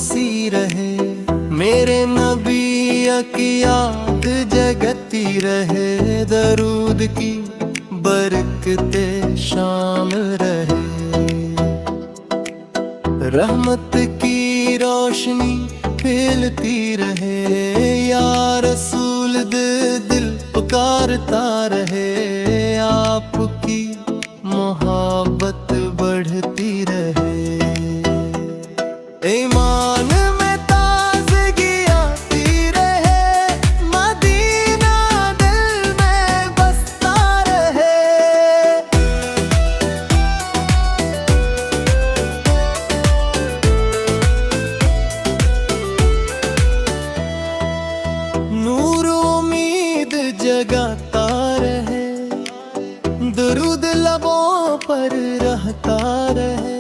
सी रहे, मेरे नबी की याद जगती रहे, दरूद की बरकते शामिल रहे, रहमत की रोशनी फैलती रहे, या रसूल दिल पुकारता रहे, आपकी मोहब्बत बढ़ती रहे। ईमान में ताज़गी आती रहे, मदीना दिल में बसता रहे। नूर उम्मीद जगाता रहे, दरूद लबों पर रहता रहे,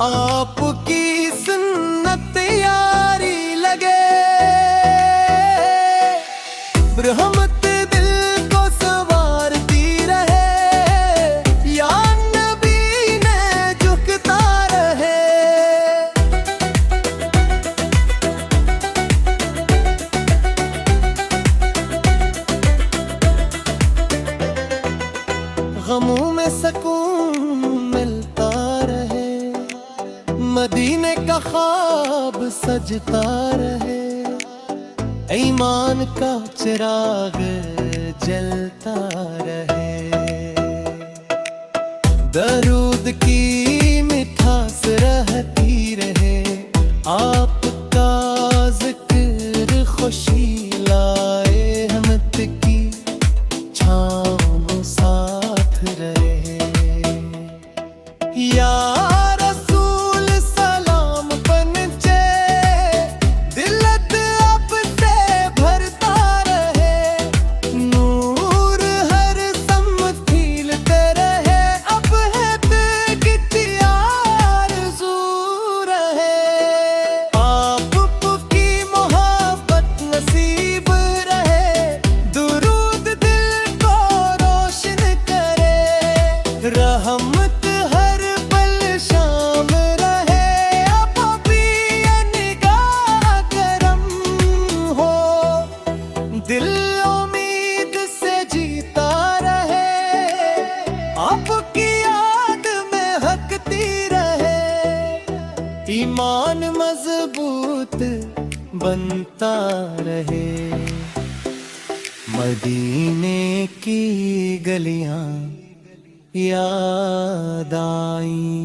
आपकी सुन्नत यारी लगे, रहमत दिल को संवारती रहे, या नबी ने झुकता रहे। गमों में सुकून मिलता रहे, मदीने का ख्वाब सजता रहे, ईमान का चिराग जलता रहे, दरूद की मिठास रहती रहे, आपका जिक्र खुशी लाए, रहमत की छाँव साथ रहे, या रहमत हर पल शाम रहे, आपकी निगाह करम हो, दिल उम्मीद से जीता रहे, आपकी याद में हकती रहे, ईमान मजबूत बनता रहे, मदीने की गलियां याद आई।